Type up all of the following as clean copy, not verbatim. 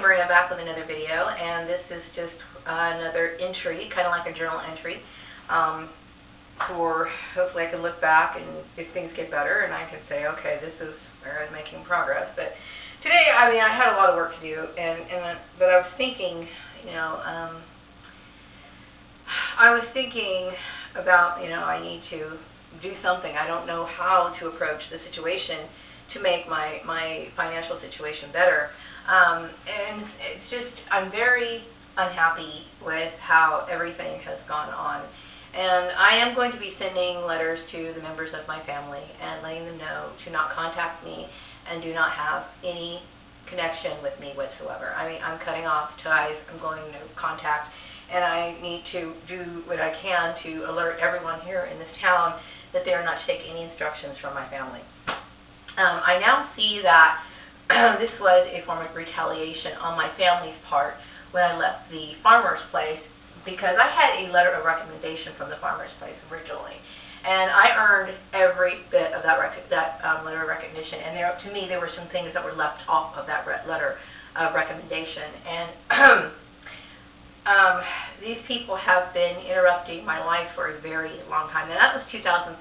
Marie. I'm back with another video, and this is just another entry, kind of like a journal entry, for hopefully I can look back and if things get better and I can say, okay, this is where I'm making progress. But today, I mean, I had a lot of work to do, but I was thinking, I was thinking about, I need to do something. I don't know how to approach the situation to make my financial situation better. And it's just, I'm very unhappy with how everything has gone on. And I am going to be sending letters to the members of my family and letting them know to not contact me and do not have any connection with me whatsoever. I mean, I'm cutting off ties, I'm going to contact, and I need to do what I can to alert everyone here in this town that they are not to take any instructions from my family. I now see that this was a form of retaliation on my family's part when I left the farmer's place, because I had a letter of recommendation from the farmer's place originally, and I earned every bit of that letter of recognition. And to me, there were some things that were left off of that letter of recommendation, and these people have been interrupting my life for a very long time, and that was 2013.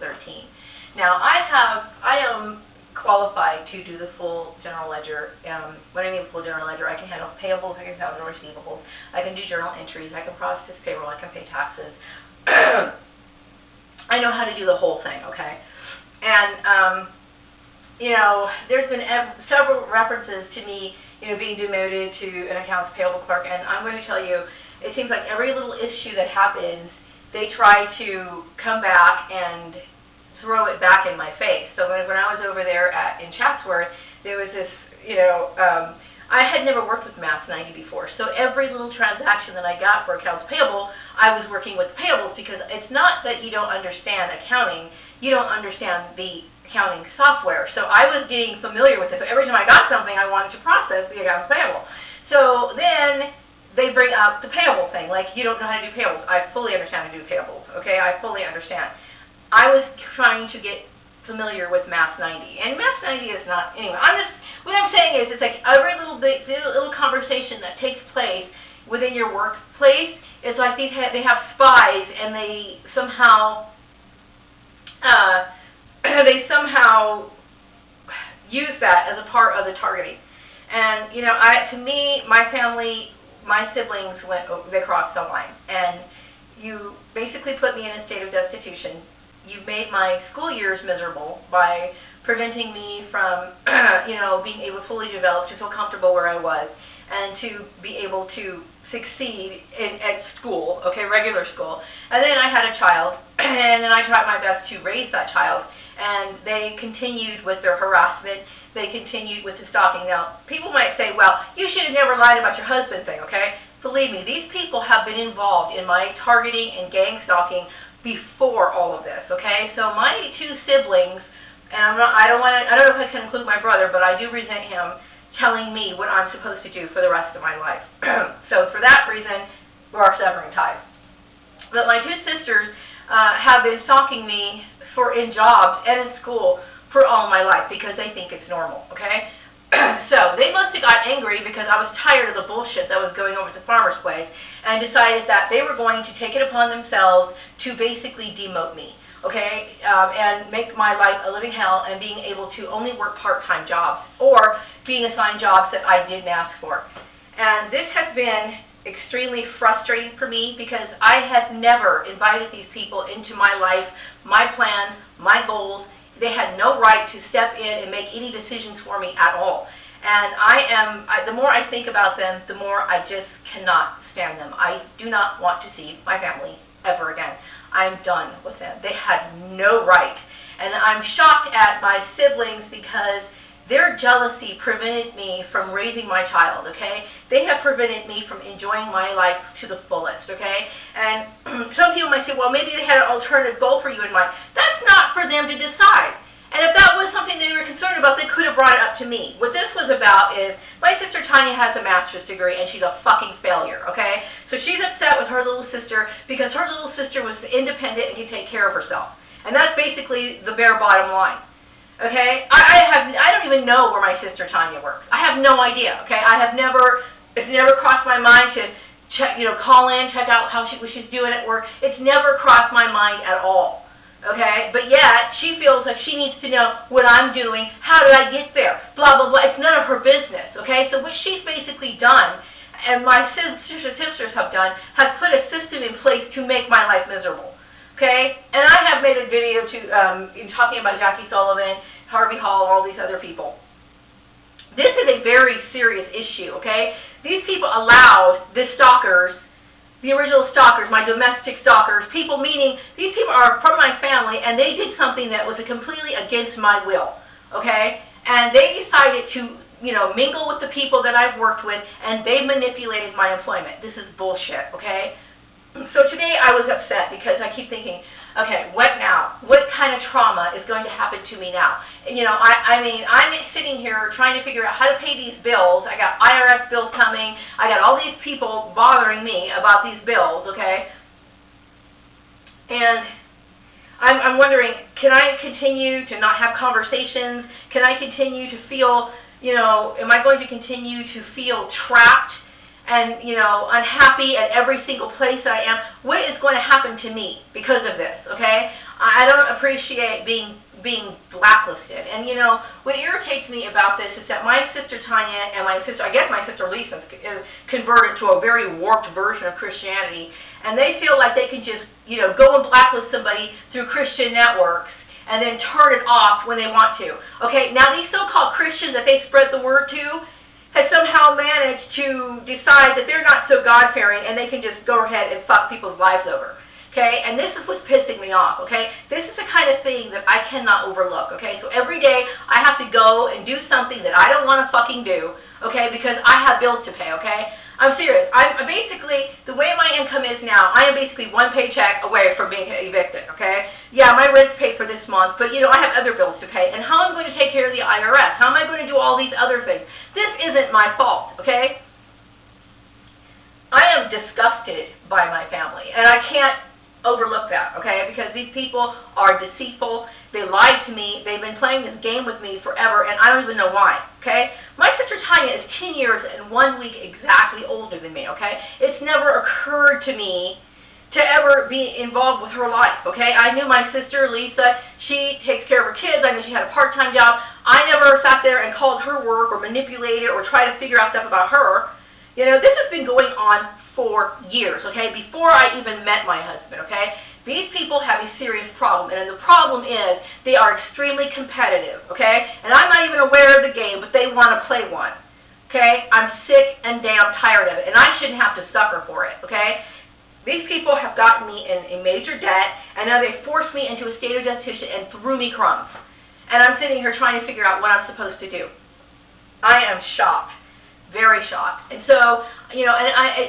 Now, I am qualified to do the full general ledger. When I mean full general ledger, I can handle payables, I can handle receivables, I can do journal entries, I can process payroll, I can pay taxes. I know how to do the whole thing, okay? And, there's been several references to me, being demoted to an accounts payable clerk, and I'm going to tell you, it seems like every little issue that happens, they try to come back and throw it back in my face. So when I was over there in Chatsworth, there was this, I had never worked with Mass 90 before, so every little transaction that I got for accounts payable, I was working with payables, because it's not that you don't understand accounting, you don't understand the accounting software. So I was getting familiar with it, so every time I got something, I wanted to process the accounts payable. So then they bring up the payable thing, like, you don't know how to do payables. I fully understand how to do payables, okay? I fully understand. I was trying to get familiar with Mass 90, and Mass 90 is not, anyway, what I'm saying is, it's like every little conversation that takes place within your workplace, it's like they have spies, and they somehow use that as a part of the targeting. And, to me, my family, my siblings they crossed the line, and you basically put me in a state of destitution. You've made my school years miserable by preventing me from, being able to fully develop, to feel comfortable where I was, and to be able to succeed at school, okay, regular school. And then I had a child, and then I tried my best to raise that child, and they continued with their harassment. They continued with the stalking. Now, people might say, well, you should have never lied about your husband thing, okay? Believe me, these people have been involved in my targeting and gang stalking before all of this, okay? So my two siblings, and I don't know if I can include my brother, but I do resent him telling me what I'm supposed to do for the rest of my life. So for that reason, we are severing ties. But my two sisters have been stalking me in jobs and in school for all my life, because they think it's normal, okay? So they must have got angry because I was tired of the bullshit that was going over at the farmer's place, and decided that they were going to take it upon themselves to basically demote me, okay, and make my life a living hell, and being able to only work part-time jobs or being assigned jobs that I didn't ask for. And this has been extremely frustrating for me, because I have never invited these people into my life, my plans, my goals. They had no right to step in and make any decisions for me at all. And the more I think about them, the more I just cannot stand them. I do not want to see my family ever again. I'm done with them. They had no right. And I'm shocked at my siblings, because their jealousy prevented me from raising my child, okay? They have prevented me from enjoying my life to the fullest, okay? And some people might say, well, maybe they had an alternative goal for you in mind. That's not for them to decide. And if that was something they were concerned about, they could have brought it up to me. What this was about is, my sister Tanya has a master's degree, and she's a fucking failure, okay? So she's upset with her little sister because her little sister was independent and could take care of herself. And that's basically the bare bottom line. Okay, I don't even know where my sister Tanya works. I have no idea. Okay, I have never It's never crossed my mind to check, call in, check out what she's doing at work. It's never crossed my mind at all. Okay? But yet, she feels like she needs to know what I'm doing, how did I get there, blah, blah, blah. It's none of her business. Okay? So what she's basically done, and my sisters have done, has put a system in place to make my life miserable. Okay? And I have made a video in talking about Jackie Sullivan, Harvey Hall, all these other people. This is a very serious issue, okay? These people allowed the stalkers, the original stalkers, my domestic stalkers, people meaning these people are part of my family, and they did something that was completely against my will, okay? And they decided to, mingle with the people that I've worked with, and they manipulated my employment. This is bullshit, okay? So today I was upset because I keep thinking, okay, what now? What kind of trauma is going to happen to me now? And, I'm sitting here trying to figure out how to pay these bills. I got IRS bills coming. I got all these people bothering me about these bills, okay? And I'm wondering, can I continue to not have conversations? Can I continue to feel, am I going to continue to feel trapped and, unhappy at every single place that I am? What is going to happen to me because of this, okay? I don't appreciate being blacklisted. And, what irritates me about this is that my sister Tanya and my sister Lisa is converted to a very warped version of Christianity, and they feel like they can just, go and blacklist somebody through Christian networks and then turn it off when they want to. Okay, now these so-called Christians that they spread the word to has somehow managed to decide that they're not so God-fearing and they can just go ahead and fuck people's lives over. Okay, and this is what's pissing me off, okay? This is the kind of thing that I cannot overlook, okay? So every day I have to go and do something that I don't want to fucking do, okay, because I have bills to pay, okay? I'm serious. I'm basically, the way my income is now, I am basically one paycheck away from being evicted, okay? Yeah, my rent's paid for this month, but, I have other bills to pay. And how am I going to take care of the IRS? How am I going to do all these other things? This isn't my fault, okay? I am disgusted by my family, and I can't overlook that, okay? Because these people are deceitful. They lied to me. They've been playing this game with me forever, and I don't even know why, okay? My sister Tanya is 10 years and 1 week exactly older than me, okay? It's never occurred to me to ever be involved with her life, okay? I knew my sister, Lisa. She takes care of her kids. I knew she had a part-time job. I never sat there and called her work or manipulated or tried to figure out stuff about her. This has been going on for years, okay, before I even met my husband, okay? These people have a serious problem, and the problem is they are extremely competitive, okay? And I'm not even aware of the game, but they want to play one, okay? I'm sick and damn tired of it, and I shouldn't have to suffer for it, okay? These people have gotten me in major debt, and now they forced me into a state of destitution and threw me crumbs. And I'm sitting here trying to figure out what I'm supposed to do. I am shocked. Very shocked. And so, and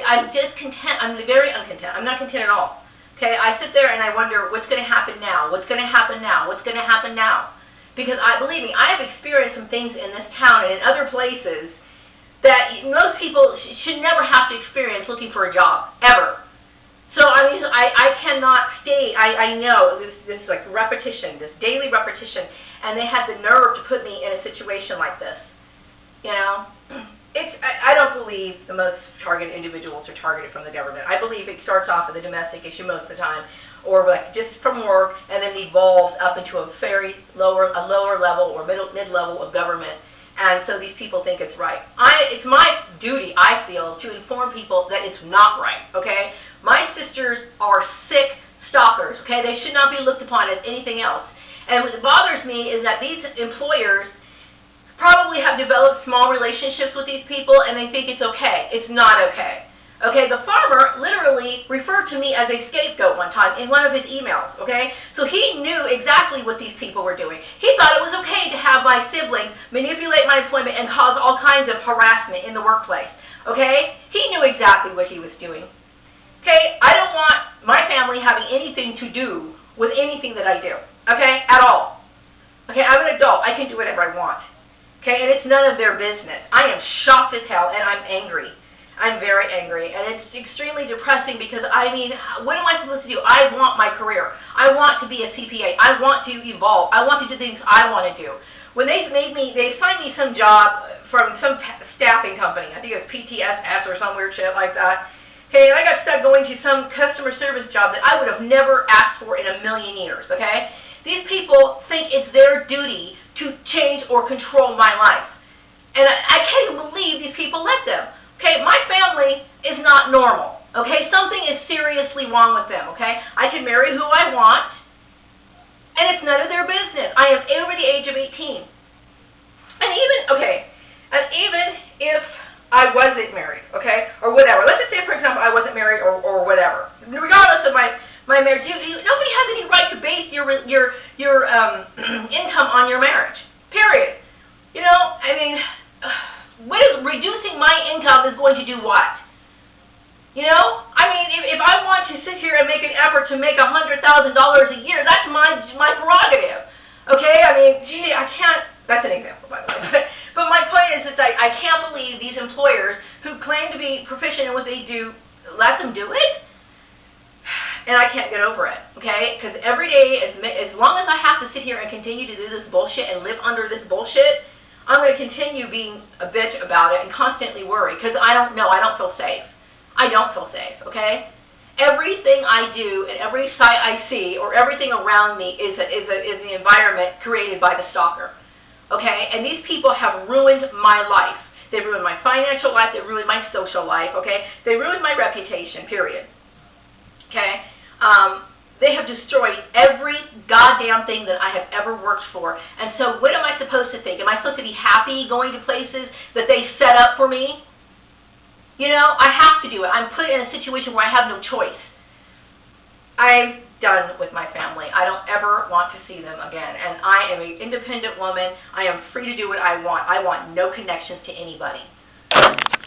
I'm discontent. I'm very uncontent. I'm not content at all. Okay, I sit there and I wonder what's going to happen now? What's going to happen now? What's going to happen now? Because believe me, I have experienced some things in this town and in other places that most people should never have to experience looking for a job, ever. So, I cannot stay. I know this like repetition, this daily repetition, and they had the nerve to put me in a situation like this. I don't believe the most targeted individuals are targeted from the government. I believe it starts off with a domestic issue most of the time, or like just from work, and then evolves up into a lower level or mid-level of government. And so these people think it's right. It's my duty, I feel, to inform people that it's not right, okay? My sisters are sick stalkers, okay? They should not be looked upon as anything else. And what bothers me is that these employers probably have developed small relationships with these people, and they think it's okay. It's not okay. Okay, the farmer literally referred to me as a scapegoat one time in one of his emails, okay? So he knew exactly what these people were doing. He thought it was okay to have my siblings manipulate my employment and cause all kinds of harassment in the workplace, okay? He knew exactly what he was doing. Okay, I don't want my family having anything to do with anything that I do, okay, at all. Okay, I'm an adult. I can do whatever I want. Okay, and it's none of their business. I am shocked as hell, and I'm angry. I'm very angry, and it's extremely depressing because, what am I supposed to do? I want my career. I want to be a CPA. I want to evolve. I want to do things I want to do. when they assigned me some job from some staffing company. I think it was PTSS or some weird shit like that. Okay, and I got stuck going to some customer service job that I would have never asked for in a million years, okay? These people think it's their duty to change or control my life. And I can't even believe these people let them. Okay, my family is not normal. Okay, something is seriously wrong with them, okay? I can marry who I want, and it's none of their business. I am over the age of 18. And even if I wasn't married, okay, or whatever. Let's just say, for example, I wasn't married or whatever. Regardless of my marriage, nobody has any right to base your income on your marriage, period. You know, I mean, what is reducing my income is going to do what? You know, I mean, if I want to sit here and make an effort to make $100,000 a year, that's my prerogative. Okay, I mean, gee, I can't. That's an example, by the way. But my point is that I can't believe these employers who claim to be proficient in what they do let them do it, and I can't get over it. Okay, because every day, as long as I have to sit here and continue to do this bullshit and live under this bullshit, I'm going to continue being a bitch about it and constantly worry because I don't know. I don't feel safe. I don't feel safe, okay? Everything I do and every site I see or everything around me is the environment created by the stalker, okay? And these people have ruined my life. They've ruined my financial life. They've ruined my social life, okay? They ruined my reputation, period, okay? They have destroyed every goddamn thing that I have ever worked for. And so what am I supposed to think? Am I supposed to be happy going to places that they set up for me? You know, I have to do it. I'm put in a situation where I have no choice. I'm done with my family. I don't ever want to see them again. And I am an independent woman. I am free to do what I want. I want no connections to anybody.